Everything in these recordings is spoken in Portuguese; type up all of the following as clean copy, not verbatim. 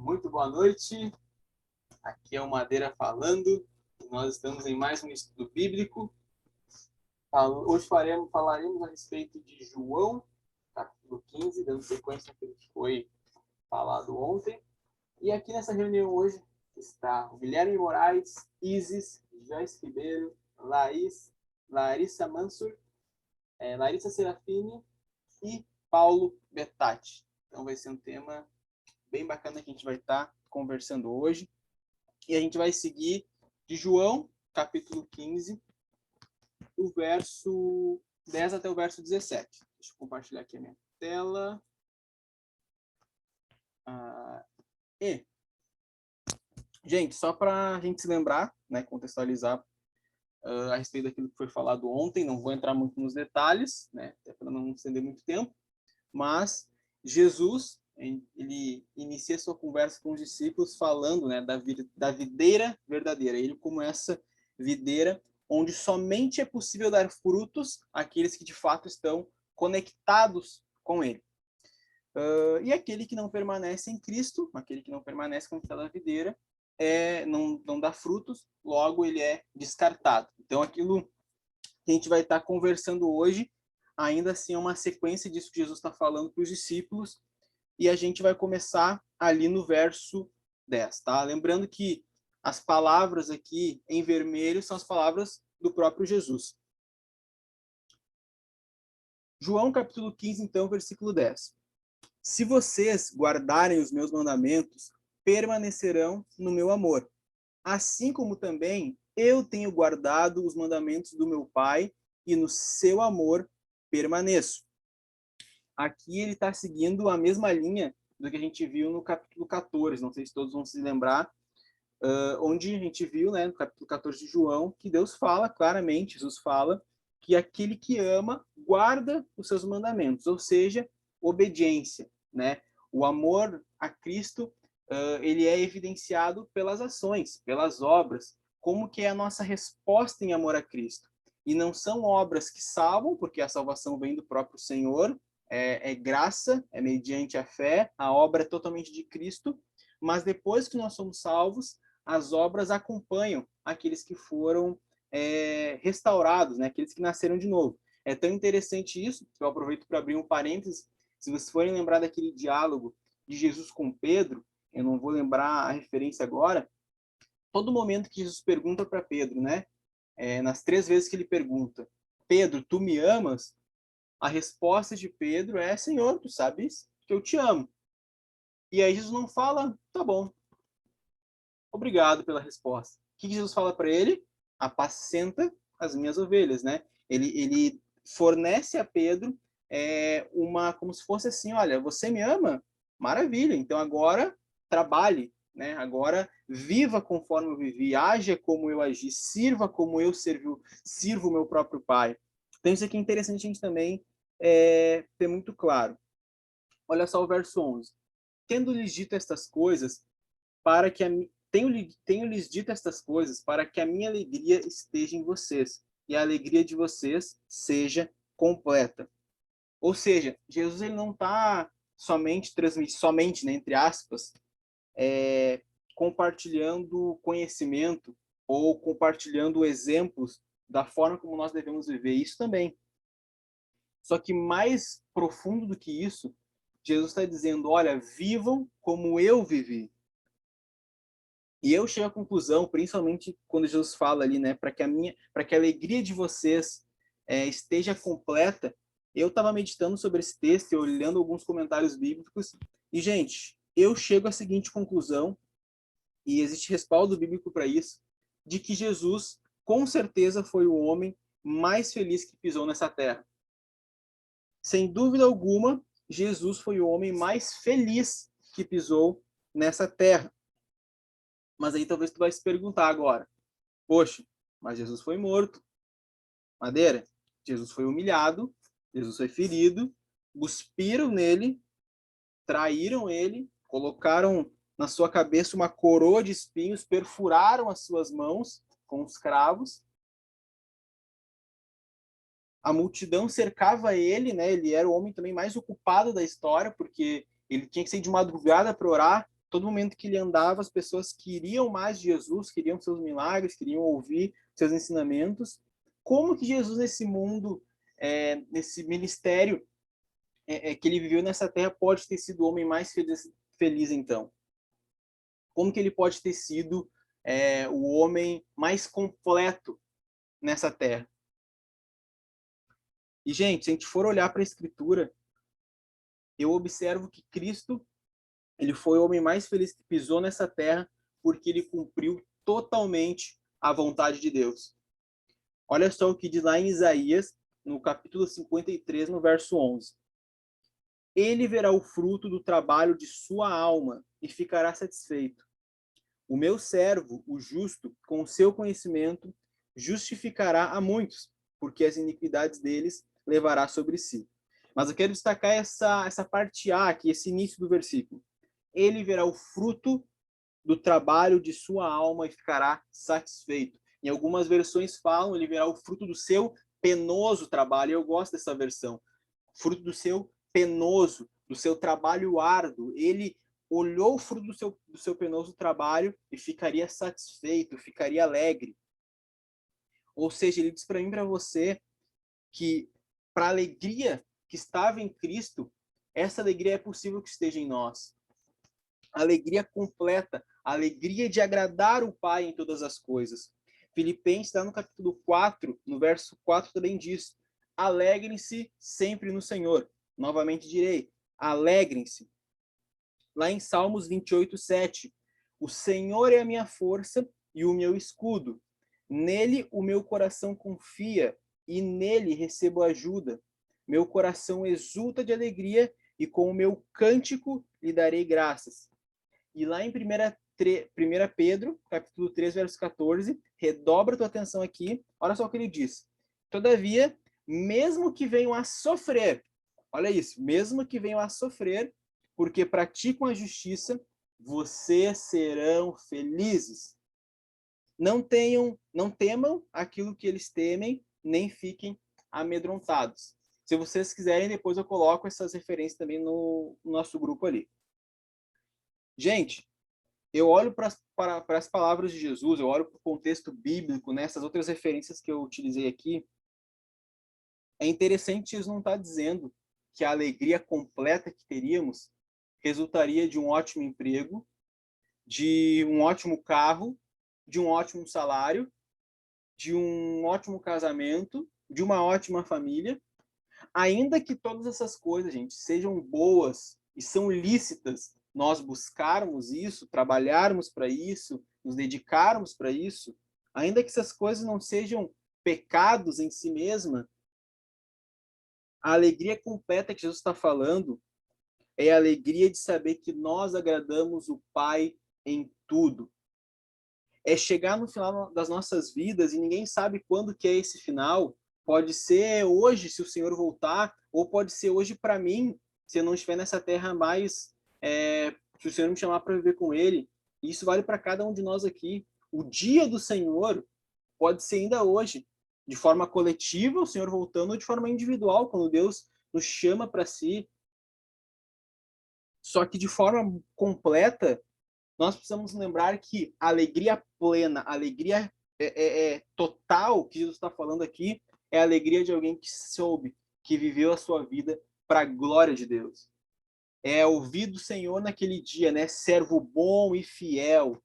Muito boa noite. Aqui é o Madeira falando. Nós estamos em mais um estudo bíblico. Hoje falaremos a respeito de João, capítulo 15, dando sequência ao que foi falado ontem. E aqui nessa reunião hoje está o Guilherme Moraes, Isis, Joyce Ribeiro, Larissa Mansur, Larissa Serafini e Paulo Betatti. Então vai ser um tema bem bacana que a gente vai estar conversando hoje. E a gente vai seguir de João, capítulo 15, do verso 10 até o verso 17. Deixa eu compartilhar aqui a minha tela. Gente, só para a gente se lembrar, né, contextualizar a respeito daquilo que foi falado ontem, não vou entrar muito nos detalhes, né, até para não estender muito tempo, mas Jesus, ele inicia sua conversa com os discípulos falando, né, da videira verdadeira. Ele como essa videira onde somente é possível dar frutos àqueles que de fato estão conectados com ele. E aquele que não permanece em Cristo, aquele que não permanece conectado à videira, não dá frutos, logo ele é descartado. Então aquilo que a gente vai estar conversando hoje, ainda assim é uma sequência disso que Jesus está falando para os discípulos, e a gente vai começar ali no verso 10, tá? Lembrando que as palavras aqui em vermelho são as palavras do próprio Jesus. João capítulo 15, então, versículo 10. Se vocês guardarem os meus mandamentos, permanecerão no meu amor, assim como também eu tenho guardado os mandamentos do meu Pai, e no seu amor permaneço. Aqui ele está seguindo a mesma linha do que a gente viu no capítulo 14, não sei se todos vão se lembrar, onde a gente viu, né, no capítulo 14 de João, que Deus fala claramente, Jesus fala, que aquele que ama guarda os seus mandamentos, ou seja, obediência, né? O amor a Cristo, ele é evidenciado pelas ações, pelas obras, como que é a nossa resposta em amor a Cristo. E não são obras que salvam, porque a salvação vem do próprio Senhor, é graça, é mediante a fé, a obra é totalmente de Cristo, mas depois que nós somos salvos, as obras acompanham aqueles que foram restaurados, né? Aqueles que nasceram de novo. É tão interessante isso, que eu aproveito para abrir um parênteses. Se vocês forem lembrar daquele diálogo de Jesus com Pedro, eu não vou lembrar a referência agora, todo momento que Jesus pergunta para Pedro, né? Nas 3 vezes que ele pergunta, Pedro, tu me amas? A resposta de Pedro é, Senhor, tu sabes que eu te amo. E aí Jesus não fala, tá bom, obrigado pela resposta. O que Jesus fala para ele? Apacenta as minhas ovelhas, né? Ele fornece a Pedro como se fosse assim, olha, você me ama? Maravilha, então agora trabalhe, né? Agora viva conforme eu vivi, haja como eu agi, sirva como eu sirvo o meu próprio Pai. Então isso aqui é interessante a gente também ter muito claro. Olha só o verso 11. Tendo-lhes dito estas coisas, para que tenho-lhes dito estas coisas para que a minha alegria esteja em vocês e a alegria de vocês seja completa. Ou seja, Jesus ele não está somente, né, entre aspas, compartilhando conhecimento ou compartilhando exemplos da forma como nós devemos viver. Isso também. Só que mais profundo do que isso, Jesus está dizendo, olha, vivam como eu vivi. E eu chego à conclusão, principalmente quando Jesus fala ali, né, para que a alegria de vocês esteja completa. Eu estava meditando sobre esse texto e olhando alguns comentários bíblicos. E, gente, eu chego à seguinte conclusão, e existe respaldo bíblico para isso, de que Jesus, com certeza, foi o homem mais feliz que pisou nessa terra. Sem dúvida alguma, Jesus foi o homem mais feliz que pisou nessa terra. Mas aí talvez tu vai se perguntar agora, poxa, mas Jesus foi morto. Madeira, Jesus foi humilhado, Jesus foi ferido, cuspiram nele, traíram ele, colocaram na sua cabeça uma coroa de espinhos, perfuraram as suas mãos com os cravos. A multidão cercava ele, né? Ele era o homem também mais ocupado da história, porque ele tinha que sair de madrugada para orar, todo momento que ele andava, as pessoas queriam mais de Jesus, queriam seus milagres, queriam ouvir seus ensinamentos. Como que Jesus, nesse mundo, nesse ministério que ele viveu nessa terra, pode ter sido o homem mais feliz então? Como que ele pode ter sido o homem mais completo nessa terra? E, gente, se a gente for olhar para a Escritura, eu observo que Cristo, ele foi o homem mais feliz que pisou nessa terra, porque ele cumpriu totalmente a vontade de Deus. Olha só o que diz lá em Isaías, no capítulo 53, no verso 11. Ele verá o fruto do trabalho de sua alma e ficará satisfeito. O meu servo, o justo, com o seu conhecimento, justificará a muitos, porque as iniquidades deles levará sobre si. Mas eu quero destacar essa parte A aqui, esse início do versículo. Ele verá o fruto do trabalho de sua alma e ficará satisfeito. Em algumas versões falam, ele verá o fruto do seu penoso trabalho. Eu gosto dessa versão. Fruto do seu penoso, do seu trabalho árduo. Ele olhou o fruto do seu penoso trabalho e ficaria satisfeito, ficaria alegre. Ou seja, ele diz para mim, para você, que para a alegria que estava em Cristo, essa alegria é possível que esteja em nós. A alegria completa, a alegria de agradar o Pai em todas as coisas. Filipenses, está no capítulo 4, no verso 4 também diz: alegrem-se sempre no Senhor. Novamente direi, alegrem-se. Lá em Salmos 28, 7, o Senhor é a minha força e o meu escudo. Nele o meu coração confia e nele recebo ajuda. Meu coração exulta de alegria e com o meu cântico lhe darei graças. E lá em 1 Pedro, capítulo 3, verso 14, redobra tua atenção aqui, olha só o que ele diz. Todavia, mesmo que venham a sofrer, olha isso, mesmo que venham a sofrer, porque praticam a justiça, vocês serão felizes. Não temam aquilo que eles temem, nem fiquem amedrontados. Se vocês quiserem, depois eu coloco essas referências também no nosso grupo ali. Gente, eu olho para as palavras de Jesus, eu olho para o contexto bíblico, nessas outras referências que eu utilizei aqui. É interessante Jesus não estar dizendo que a alegria completa que teríamos resultaria de um ótimo emprego, de um ótimo carro, de um ótimo salário, de um ótimo casamento, de uma ótima família. Ainda que todas essas coisas, gente, sejam boas e são lícitas, nós buscarmos isso, trabalharmos para isso, nos dedicarmos para isso, ainda que essas coisas não sejam pecados em si mesma, a alegria completa que Jesus está falando é a alegria de saber que nós agradamos o Pai em tudo. É chegar no final das nossas vidas e ninguém sabe quando que é esse final. Pode ser hoje, se o Senhor voltar, ou pode ser hoje para mim, se eu não estiver nessa terra mais, se o Senhor me chamar para viver com Ele. Isso vale para cada um de nós aqui. O dia do Senhor pode ser ainda hoje, de forma coletiva, o Senhor voltando, ou de forma individual, quando Deus nos chama para si. Só que de forma completa, nós precisamos lembrar que a alegria plena, a alegria total que Jesus está falando aqui, é a alegria de alguém que soube, que viveu a sua vida para a glória de Deus. É ouvir do Senhor naquele dia, né? Servo bom e fiel.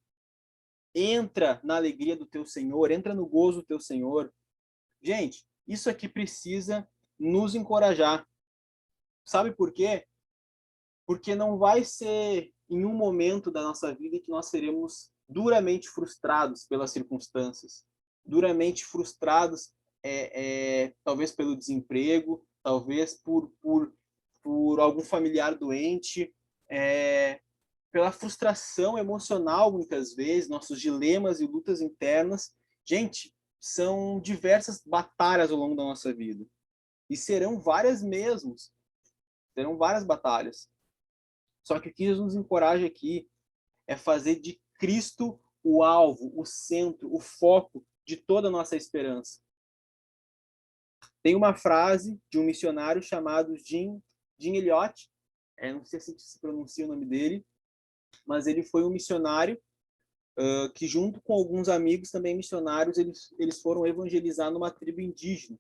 Entra na alegria do teu Senhor, entra no gozo do teu Senhor. Gente, isso aqui precisa nos encorajar. Sabe por quê? Porque não vai ser em um momento da nossa vida que nós seremos duramente frustrados pelas circunstâncias, duramente frustrados, talvez pelo desemprego, talvez por algum familiar doente, pela frustração emocional, muitas vezes, nossos dilemas e lutas internas. Gente, são diversas batalhas ao longo da nossa vida. E serão várias mesmo. Serão várias batalhas. Só que o que Jesus nos encoraja aqui é fazer de Cristo o alvo, o centro, o foco de toda a nossa esperança. Tem uma frase de um missionário chamado Jim Elliot, não sei se se pronuncia o nome dele, mas ele foi um missionário que, junto com alguns amigos também missionários, eles foram evangelizar numa tribo indígena.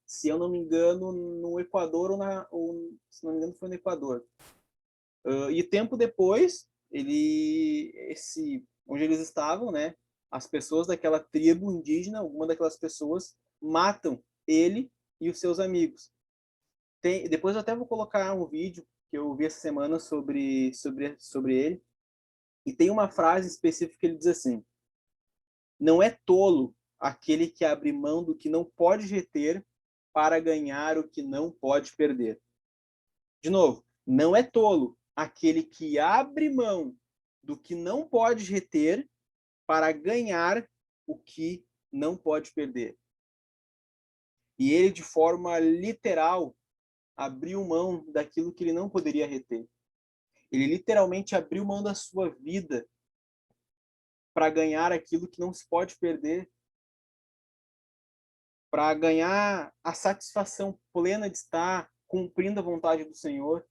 Se eu não me engano, no Equador, ou se não me engano, foi no Equador. E tempo depois, onde eles estavam, né, as pessoas daquela tribo indígena, alguma daquelas pessoas, matam ele e os seus amigos. Depois eu até vou colocar um vídeo que eu vi essa semana sobre ele. E tem uma frase específica que ele diz assim: não é tolo aquele que abre mão do que não pode reter para ganhar o que não pode perder. De novo, não é tolo aquele que abre mão do que não pode reter para ganhar o que não pode perder. E ele, de forma literal, abriu mão daquilo que ele não poderia reter. Ele literalmente abriu mão da sua vida para ganhar aquilo que não se pode perder, para ganhar a satisfação plena de estar cumprindo a vontade do Senhor.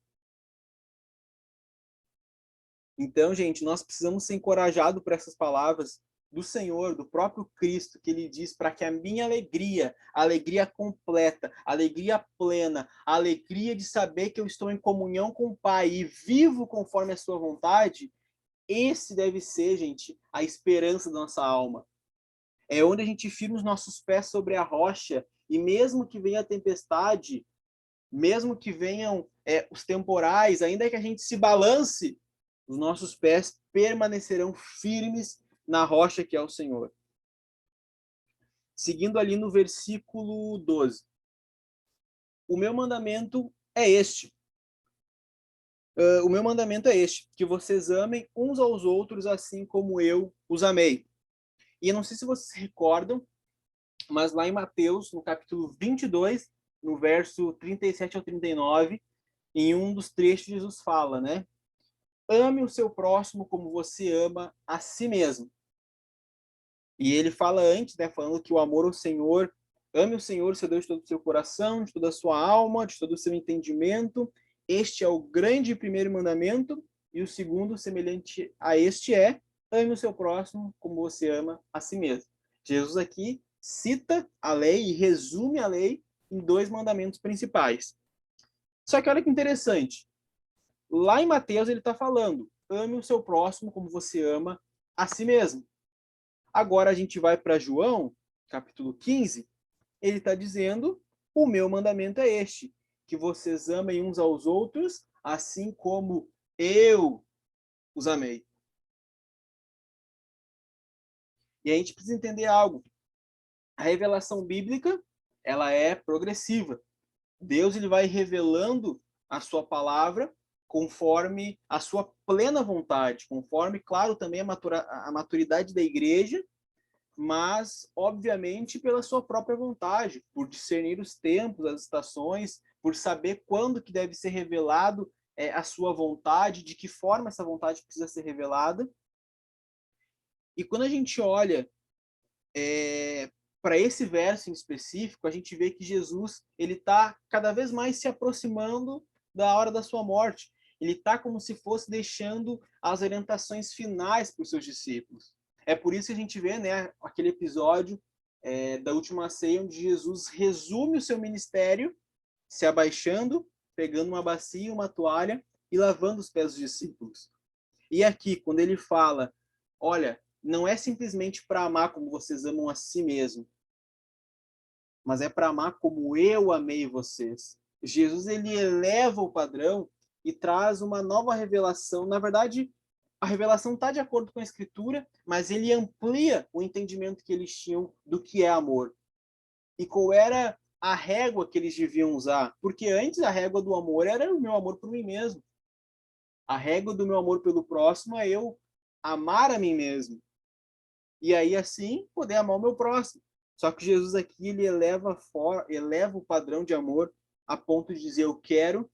Então, gente, nós precisamos ser encorajados por essas palavras do Senhor, do próprio Cristo, que ele diz para que a minha alegria, a alegria completa, a alegria plena, a alegria de saber que eu estou em comunhão com o Pai e vivo conforme a sua vontade, esse deve ser, gente, a esperança da nossa alma. É onde a gente firma os nossos pés sobre a rocha e mesmo que venha a tempestade, mesmo que venham os temporais, ainda que a gente se balance, os nossos pés permanecerão firmes na rocha que é o Senhor. Seguindo ali no versículo 12. O meu mandamento é este. O meu mandamento é este, que vocês amem uns aos outros assim como eu os amei. E eu não sei se vocês recordam, mas lá em Mateus, no capítulo 22, no verso 37 ao 39, em um dos trechos Jesus fala, né? Ame o seu próximo como você ama a si mesmo. E ele fala antes, né, falando que o amor ao Senhor, ame o Senhor, seu Deus, de todo o seu coração, de toda a sua alma, de todo o seu entendimento. Este é o grande primeiro mandamento, e o segundo, semelhante a este, é ame o seu próximo como você ama a si mesmo. Jesus aqui cita a lei e resume a lei em dois mandamentos principais. Só que olha que interessante. Lá em Mateus ele está falando, ame o seu próximo como você ama a si mesmo. Agora a gente vai para João, capítulo 15, ele está dizendo, o meu mandamento é este, que vocês amem uns aos outros, assim como eu os amei. E a gente precisa entender algo. A revelação bíblica, ela é progressiva. Deus ele vai revelando a sua palavra conforme a sua plena vontade, conforme, claro, também a maturidade da igreja, mas, obviamente, pela sua própria vontade, por discernir os tempos, as estações, por saber quando que deve ser revelado a sua vontade, de que forma essa vontade precisa ser revelada. E quando a gente olha para esse verso em específico, a gente vê que Jesus ele está cada vez mais se aproximando da hora da sua morte. Ele está como se fosse deixando as orientações finais para os seus discípulos. É por isso que a gente vê, né, aquele episódio da última ceia, onde Jesus resume o seu ministério, se abaixando, pegando uma bacia, uma toalha e lavando os pés dos discípulos. E aqui, quando ele fala, olha, não é simplesmente para amar como vocês amam a si mesmo, mas é para amar como eu amei vocês. Jesus ele eleva o padrão e traz uma nova revelação. Na verdade, a revelação está de acordo com a Escritura, mas ele amplia o entendimento que eles tinham do que é amor. E qual era a régua que eles deviam usar? Porque antes a régua do amor era o meu amor por mim mesmo. A régua do meu amor pelo próximo é eu amar a mim mesmo. E aí, assim, poder amar o meu próximo. Só que Jesus aqui, ele eleva o padrão de amor a ponto de dizer, eu quero,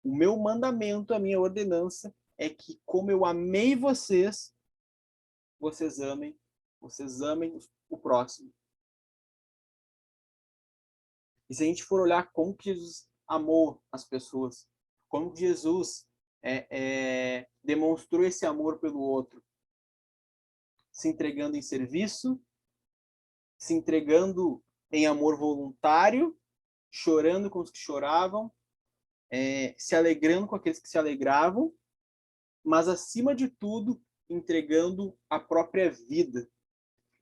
o meu mandamento, a minha ordenança, é que como eu amei vocês, vocês amem o próximo. E se a gente for olhar como que Jesus amou as pessoas, como que Jesus demonstrou esse amor pelo outro? Se entregando em serviço, se entregando em amor voluntário, chorando com os que choravam, se alegrando com aqueles que se alegravam, mas, acima de tudo, entregando a própria vida,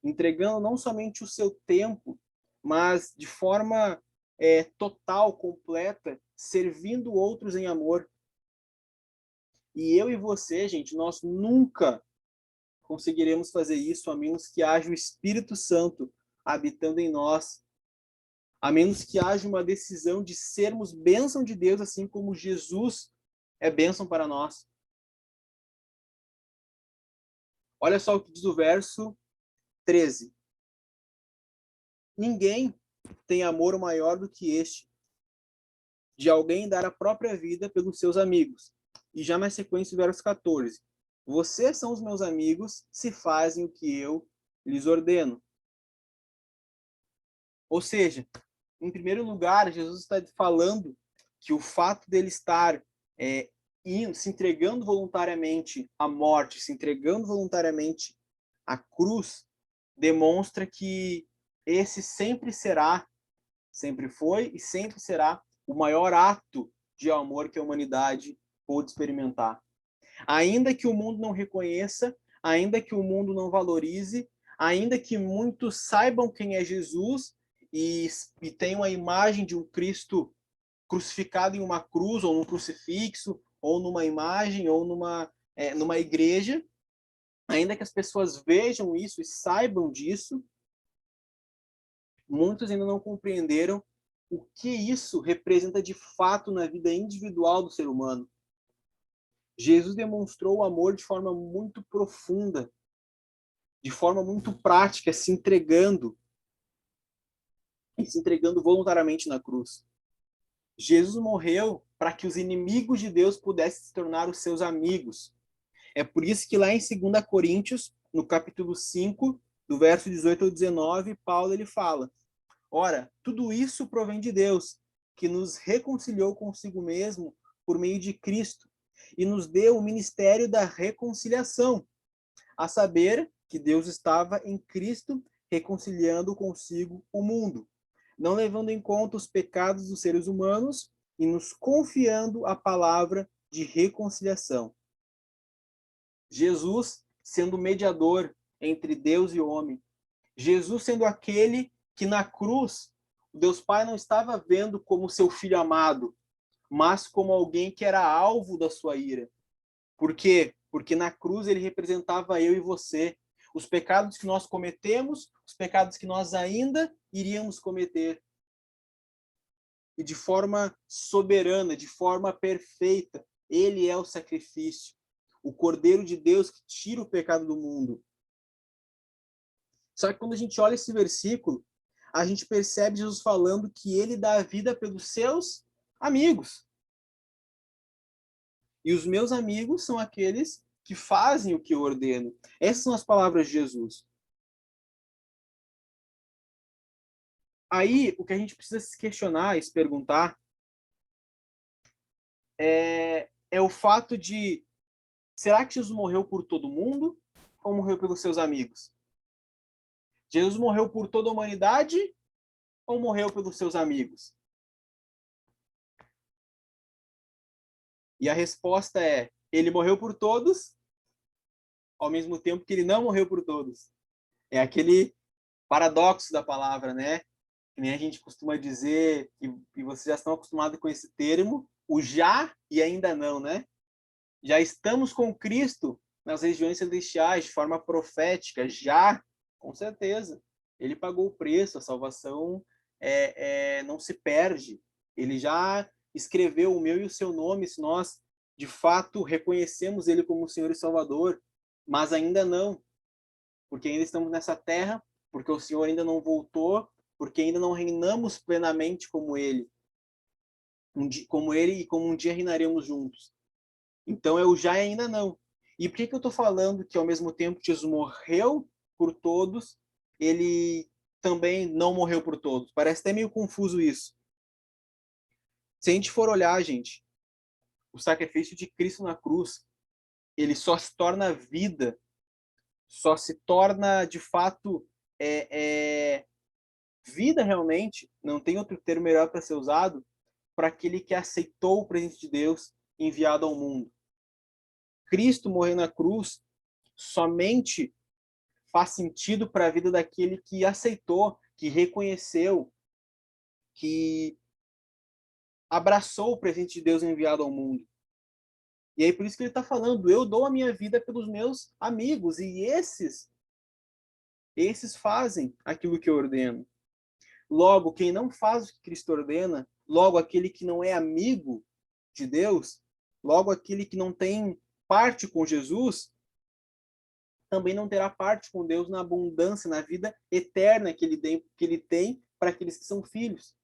entregando não somente o seu tempo, mas de forma total, completa, servindo outros em amor. E eu e você, gente, nós nunca conseguiremos fazer isso a menos que haja o Espírito Santo habitando em nós, a menos que haja uma decisão de sermos bênção de Deus, assim como Jesus é bênção para nós. Olha só o que diz o verso 13. Ninguém tem amor maior do que este, de alguém dar a própria vida pelos seus amigos. E já na sequência, o verso 14. Vocês são os meus amigos se fazem o que eu lhes ordeno. Ou seja, em primeiro lugar, Jesus está falando que o fato dele estar se entregando voluntariamente à morte, se entregando voluntariamente à cruz, demonstra que esse sempre será, sempre foi e sempre será o maior ato de amor que a humanidade pôde experimentar. Ainda que o mundo não reconheça, ainda que o mundo não valorize, ainda que muitos saibam quem é Jesus e tenham a imagem de um Cristo crucificado em uma cruz, ou num crucifixo, ou numa imagem, ou numa igreja, ainda que as pessoas vejam isso e saibam disso, muitos ainda não compreenderam o que isso representa de fato na vida individual do ser humano. Jesus demonstrou o amor de forma muito profunda, de forma muito prática, se entregando voluntariamente na cruz. Jesus morreu para que os inimigos de Deus pudessem se tornar os seus amigos. É por isso que lá em 2 Coríntios, no capítulo 5, do verso 18 ao 19, Paulo ele fala: ora, tudo isso provém de Deus, que nos reconciliou consigo mesmo por meio de Cristo e nos deu o ministério da reconciliação, a saber que Deus estava em Cristo reconciliando consigo o mundo, não levando em conta os pecados dos seres humanos e nos confiando a palavra de reconciliação. Jesus sendo mediador entre Deus e homem. Jesus sendo aquele que na cruz Deus Pai não estava vendo como seu filho amado, mas como alguém que era alvo da sua ira. Por quê? Porque na cruz ele representava eu e você. Os pecados que nós cometemos, os pecados que nós ainda iríamos cometer. E de forma soberana, de forma perfeita, ele é o sacrifício. O Cordeiro de Deus que tira o pecado do mundo. Só que quando a gente olha esse versículo, a gente percebe Jesus falando que ele dá a vida pelos seus amigos. E os meus amigos são aqueles que fazem o que eu ordeno. Essas são as palavras de Jesus. Aí, o que a gente precisa se questionar e se perguntar é o fato de: será que Jesus morreu por todo mundo ou morreu pelos seus amigos? Jesus morreu por toda a humanidade ou morreu pelos seus amigos? E a resposta é: ele morreu por todos, ao mesmo tempo que ele não morreu por todos. É aquele paradoxo da palavra, né? Que nem a gente costuma dizer, e vocês já estão acostumados com esse termo, o já e ainda não, né? Já estamos com Cristo nas regiões celestiais de forma profética, já, com certeza. Ele pagou o preço, a salvação não se perde. Ele já escreveu o meu e o seu nome, se nós de fato reconhecemos ele como Senhor e Salvador, mas ainda não, porque ainda estamos nessa terra, porque o Senhor ainda não voltou, porque ainda não reinamos plenamente como ele, e como um dia reinaremos juntos. Então é o já e ainda não. E por que eu estou falando que ao mesmo tempo que Jesus morreu por todos, ele também não morreu por todos? Parece até meio confuso isso. Se a gente for olhar, gente, o sacrifício de Cristo na cruz, ele só se torna vida, só se torna, de fato, vida realmente, não tem outro termo melhor para ser usado, para aquele que aceitou o presente de Deus enviado ao mundo. Cristo morrer na cruz somente faz sentido para a vida daquele que aceitou, que reconheceu, que abraçou o presente de Deus enviado ao mundo. E aí por isso que ele está falando, eu dou a minha vida pelos meus amigos, e esses fazem aquilo que eu ordeno. Logo, quem não faz o que Cristo ordena, logo aquele que não é amigo de Deus, logo aquele que não tem parte com Jesus, também não terá parte com Deus na abundância, na vida eterna que ele tem para aqueles que são filhos.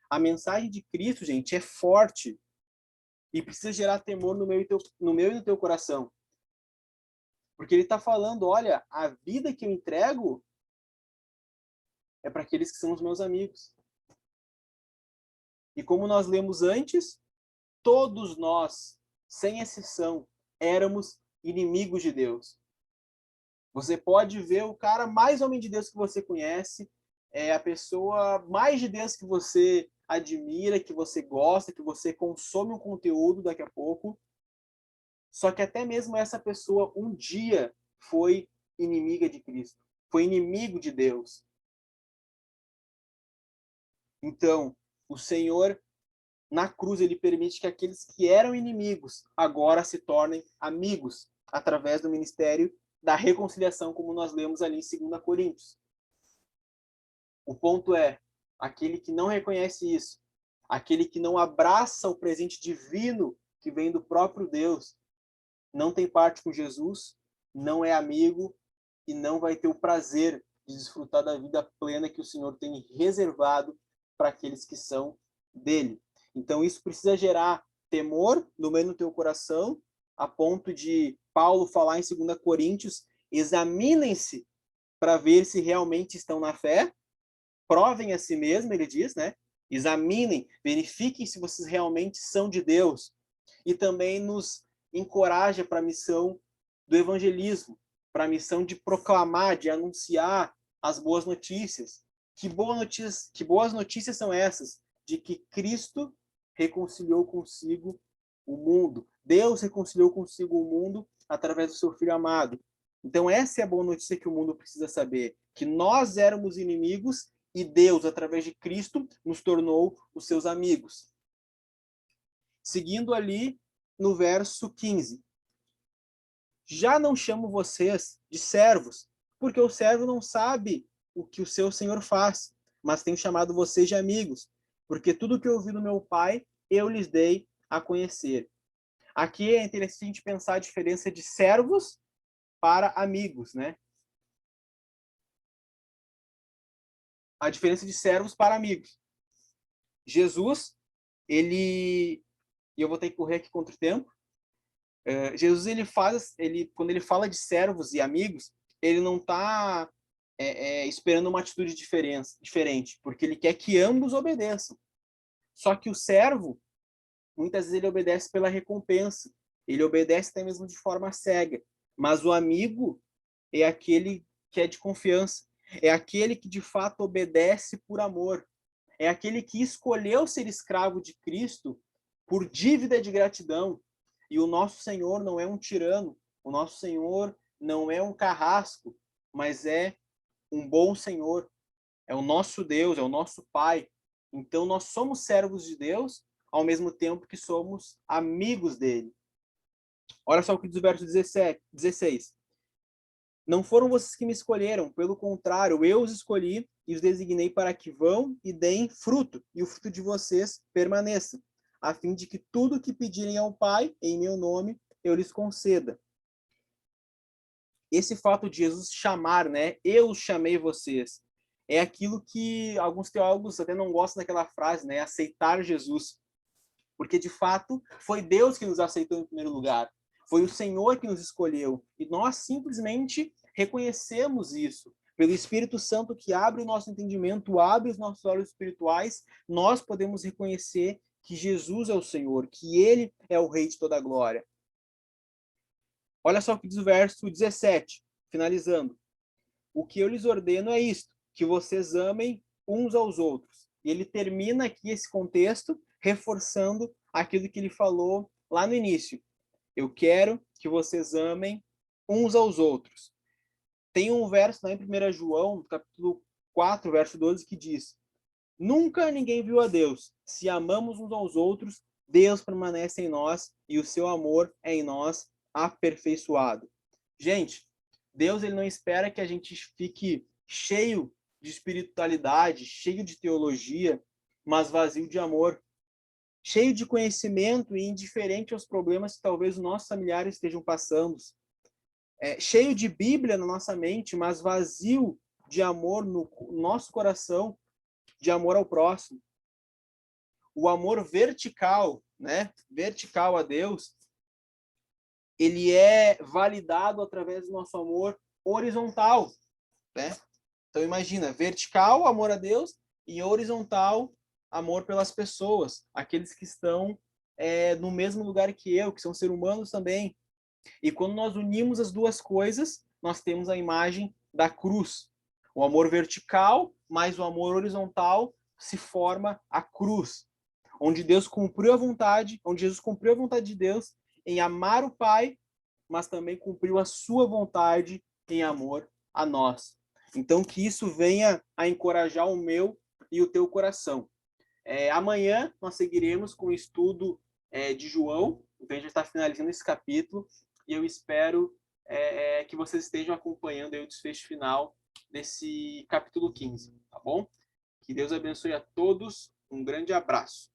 A mensagem de Cristo, gente, é forte e precisa gerar temor no meu e no teu coração. Porque ele está falando, olha, a vida que eu entrego é para aqueles que são os meus amigos. E como nós lemos antes, todos nós, sem exceção, éramos inimigos de Deus. Você pode ver o cara mais homem de Deus que você conhece, a pessoa mais de Deus que você admira, que você gosta, que você consome um conteúdo daqui a pouco. Só que até mesmo essa pessoa um dia foi inimiga de Cristo, foi inimigo de Deus. Então, o Senhor, na cruz, ele permite que aqueles que eram inimigos agora se tornem amigos através do ministério da reconciliação, como nós lemos ali em 2 Coríntios. O ponto é, aquele que não reconhece isso, aquele que não abraça o presente divino que vem do próprio Deus, não tem parte com Jesus, não é amigo e não vai ter o prazer de desfrutar da vida plena que o Senhor tem reservado para aqueles que são dele. Então isso precisa gerar temor no meio do teu coração, a ponto de Paulo falar em 2 Coríntios, examinem-se para ver se realmente estão na fé, provem a si mesmo, ele diz, né? Examinem, verifiquem se vocês realmente são de Deus. E também nos encoraja para a missão do evangelismo, para a missão de proclamar, de anunciar as boas notícias. Que boas notícias são essas? De que Cristo reconciliou consigo o mundo. Deus reconciliou consigo o mundo através do seu Filho amado. Então essa é a boa notícia que o mundo precisa saber, que nós éramos inimigos e Deus, através de Cristo, nos tornou os seus amigos. Seguindo ali no verso 15. Já não chamo vocês de servos, porque o servo não sabe o que o seu senhor faz, mas tenho chamado vocês de amigos, porque tudo que eu ouvi do meu Pai, eu lhes dei a conhecer. Aqui é interessante pensar a diferença de servos para amigos, né? A diferença de servos para amigos. Jesus, e eu vou ter que correr aqui contra o tempo, Jesus, quando ele fala de servos e amigos, ele não está esperando uma atitude diferente, porque ele quer que ambos obedeçam. Só que o servo, muitas vezes ele obedece pela recompensa, ele obedece até mesmo de forma cega, mas o amigo é aquele que é de confiança, é aquele que de fato obedece por amor, é aquele que escolheu ser escravo de Cristo por dívida de gratidão. E o nosso Senhor não é um tirano, o nosso Senhor não é um carrasco, mas é um bom Senhor, é o nosso Deus, é o nosso Pai. Então nós somos servos de Deus, ao mesmo tempo que somos amigos dele. Olha só o que diz o verso 16. Não foram vocês que me escolheram, pelo contrário, eu os escolhi e os designei para que vão e deem fruto, e o fruto de vocês permaneça, a fim de que tudo que pedirem ao Pai, em meu nome, eu lhes conceda. Esse fato de Jesus chamar, né? Eu chamei vocês. É aquilo que alguns teólogos até não gostam daquela frase, né? Aceitar Jesus. Porque, de fato, foi Deus que nos aceitou em primeiro lugar. Foi o Senhor que nos escolheu. E nós simplesmente reconhecemos isso. Pelo Espírito Santo que abre o nosso entendimento, abre os nossos olhos espirituais, nós podemos reconhecer que Jesus é o Senhor, que ele é o Rei de toda a glória. Olha só o que diz o verso 17, finalizando. O que eu lhes ordeno é isto, que vocês amem uns aos outros. E ele termina aqui esse contexto reforçando aquilo que ele falou lá no início. Eu quero que vocês amem uns aos outros. Tem um verso lá em 1 João, capítulo 4, verso 12, que diz: Nunca ninguém viu a Deus. Se amamos uns aos outros, Deus permanece em nós e o seu amor é em nós aperfeiçoado. Gente, Deus ele não espera que a gente fique cheio de espiritualidade, cheio de teologia, mas vazio de amor, cheio de conhecimento e indiferente aos problemas que talvez os nossos familiares estejam passando, cheio de Bíblia na nossa mente, mas vazio de amor no nosso coração, de amor ao próximo. O amor vertical, né? Vertical a Deus, ele é validado através do nosso amor horizontal, né? Então imagina, vertical, amor a Deus, e horizontal, amor pelas pessoas, aqueles que estão no mesmo lugar que eu, que são seres humanos também. E quando nós unimos as duas coisas, nós temos a imagem da cruz. O amor vertical mais o amor horizontal se forma a cruz, onde Deus cumpriu a vontade, onde Jesus cumpriu a vontade de Deus em amar o Pai, mas também cumpriu a sua vontade em amor a nós. Então, que isso venha a encorajar o meu e o teu coração. Amanhã nós seguiremos com o estudo de João, então a gente está finalizando esse capítulo, e eu espero que vocês estejam acompanhando aí o desfecho final desse capítulo 15, tá bom? Que Deus abençoe a todos, um grande abraço.